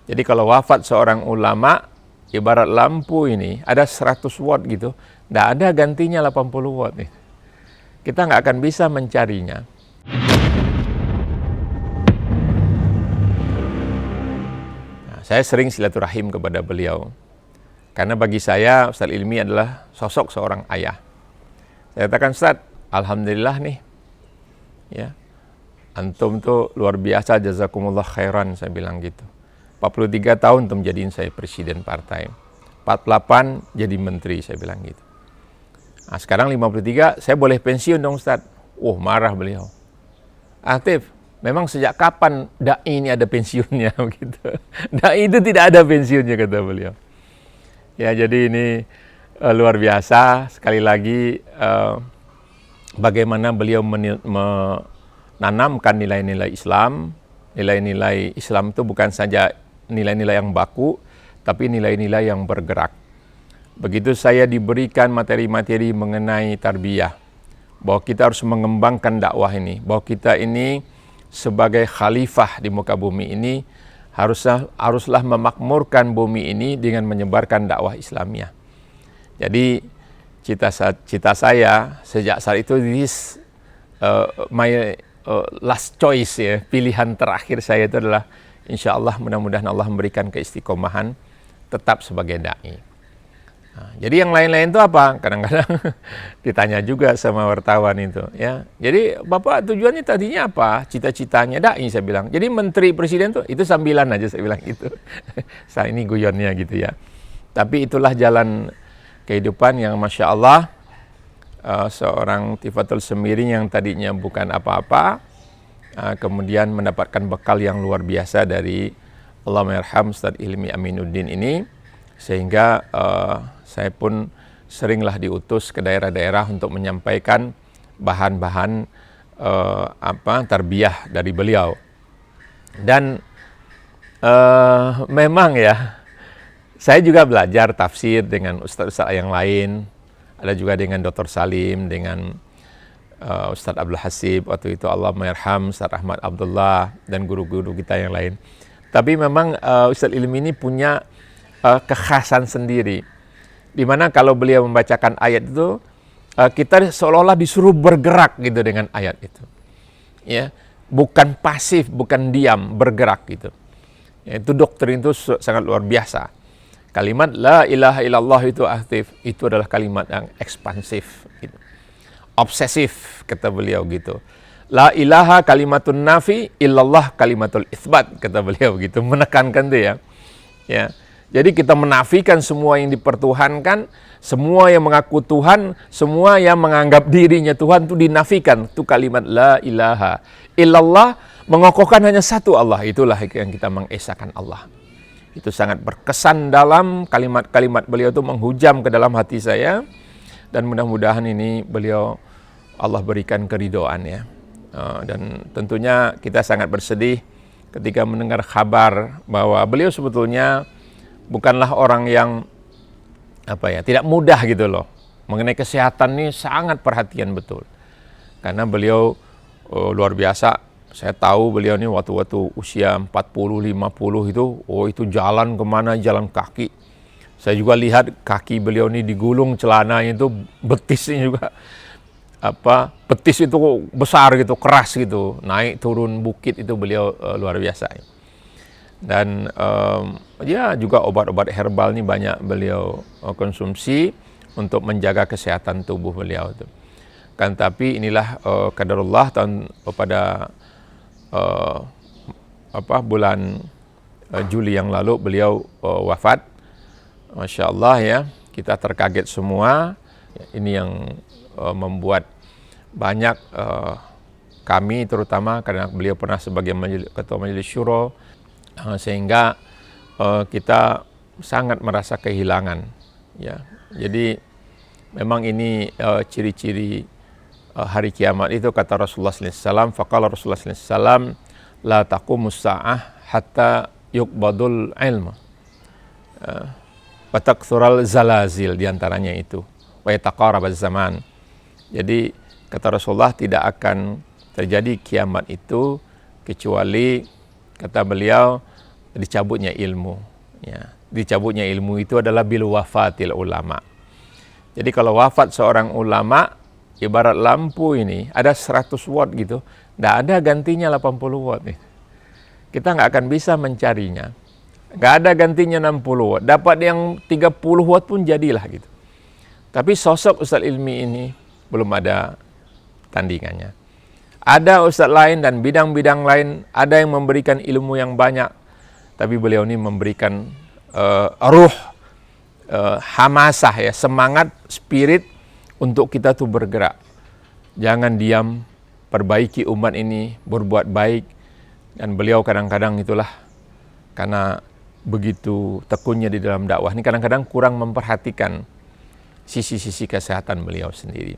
Jadi kalau wafat seorang ulama, ibarat lampu ini, ada 100 watt gitu, nggak ada gantinya 80 watt nih. Kita nggak akan bisa mencarinya. Nah, saya sering silaturahim kepada beliau. Karena bagi saya, Ustaz Ilmi adalah sosok seorang ayah. Saya katakan, Ustaz, alhamdulillah nih, ya, antum tuh luar biasa, jazakumullah khairan, saya bilang gitu. 43 tahun tuh menjadiin saya presiden partai. 48 jadi menteri, saya bilang gitu. Nah, sekarang 53, saya boleh pensiun dong, Ustaz. Marah beliau. Aktif, memang sejak kapan da'i ini ada pensiunnya gitu. Da'i itu tidak ada pensiunnya, kata beliau. Ya, jadi ini luar biasa. Sekali lagi bagaimana beliau menanamkan nilai-nilai Islam. Nilai-nilai Islam itu bukan saja nilai-nilai yang baku, tapi nilai-nilai yang bergerak. Begitu saya diberikan materi-materi mengenai tarbiyah, bahwa kita harus mengembangkan dakwah ini, bahwa kita ini sebagai khalifah di muka bumi ini haruslah memakmurkan bumi ini dengan menyebarkan dakwah Islamiyah. Jadi cita saya sejak saat itu, my last choice, ya, pilihan terakhir saya itu adalah insya Allah mudah-mudahan Allah memberikan keistiqomahan tetap sebagai da'i. Nah, jadi yang lain-lain itu apa? Kadang-kadang ditanya juga sama wartawan itu, ya. Jadi Bapak tujuannya tadinya apa? Cita-citanya da'i, saya bilang. Jadi menteri presiden itu sambilan aja, saya bilang gitu. Saya ini guyonnya gitu ya. Tapi itulah jalan kehidupan yang Masya Allah, seorang Tifatul Semiring yang tadinya bukan apa-apa, kemudian mendapatkan bekal yang luar biasa dari Allahumma'arham Ustaz Ilmi Aminuddin ini, sehingga saya pun seringlah diutus ke daerah-daerah untuk menyampaikan bahan-bahan tarbiyah dari beliau. Dan memang ya, saya juga belajar tafsir dengan ustaz-ustaz yang lain, ada juga dengan Dr. Salim, dengan Ustadz Abdul Hasib, waktu itu Allahumma'arham Ustadz Ahmad Abdullah, dan guru-guru kita yang lain. Tapi memang Ustadz Ilmi ini punya kekhasan sendiri, dimana kalau beliau membacakan ayat itu, kita seolah-olah disuruh bergerak gitu dengan ayat itu, ya, bukan pasif, bukan diam, bergerak gitu. Ya, itu doktrin itu sangat luar biasa. Kalimat la ilaha illallah itu aktif, itu adalah kalimat yang ekspansif gitu. Obsesif, kata beliau gitu. La ilaha kalimatun nafi, illallah kalimatul itsbat, kata beliau gitu, menekankan itu ya. Ya. Jadi kita menafikan semua yang dipertuhankan, semua yang mengaku Tuhan, semua yang menganggap dirinya Tuhan itu dinafikan. Itu kalimat la ilaha illallah, mengokohkan hanya satu Allah. Itulah yang kita mengesahkan Allah. Itu sangat berkesan dalam kalimat-kalimat beliau itu, menghujam ke dalam hati saya. Dan mudah-mudahan ini beliau Allah berikan keridhaan, ya. Dan tentunya kita sangat bersedih ketika mendengar kabar bahwa beliau sebetulnya bukanlah orang yang tidak mudah gitu loh. Mengenai kesehatan ini sangat perhatian betul. Karena beliau luar biasa. Saya tahu beliau ini waktu usia 40-50 itu jalan kemana, jalan kaki. Saya juga lihat kaki beliau ini digulung, celananya itu betisnya juga betis itu besar gitu, keras gitu, naik turun bukit itu beliau luar biasa. Dan ya juga obat-obat herbal ini banyak beliau konsumsi untuk menjaga kesehatan tubuh beliau itu. Kan tapi inilah qadarullah, pada bulan Juli yang lalu beliau wafat. Masya Allah ya, kita terkaget semua. Ini yang membuat banyak kami terutama, karena beliau pernah sebagai ketua majelis syuro, sehingga kita sangat merasa kehilangan, ya. Jadi memang ini ciri-ciri hari kiamat itu, kata Rasulullah SAW. Faqala Rasulullah SAW, la taqumus sa'ah hatta yuqbadul ilmu wa takthural zalazil, diantaranya itu wa yataqarabaz zaman. Jadi kata Rasulullah, tidak akan terjadi kiamat itu kecuali, kata beliau, dicabutnya ilmu. Ya, dicabutnya ilmu itu adalah bil wafatil ulama. Jadi kalau wafat seorang ulama, ibarat lampu ini ada 100 watt gitu, nggak ada gantinya 80 watt nih. Kita nggak akan bisa mencarinya. Nggak ada gantinya 60 watt. Dapat yang 30 watt pun jadilah gitu. Tapi sosok Ustaz Ilmi ini belum ada tandingannya. Ada ustaz lain dan bidang-bidang lain, ada yang memberikan ilmu yang banyak, tapi beliau ini memberikan ruh, hamasah ya, semangat, spirit untuk kita tuh bergerak. Jangan diam, perbaiki umat ini, berbuat baik. Dan beliau kadang-kadang itulah, karena begitu tekunnya di dalam dakwah ini, kadang-kadang kurang memperhatikan sisi-sisi kesehatan beliau sendiri.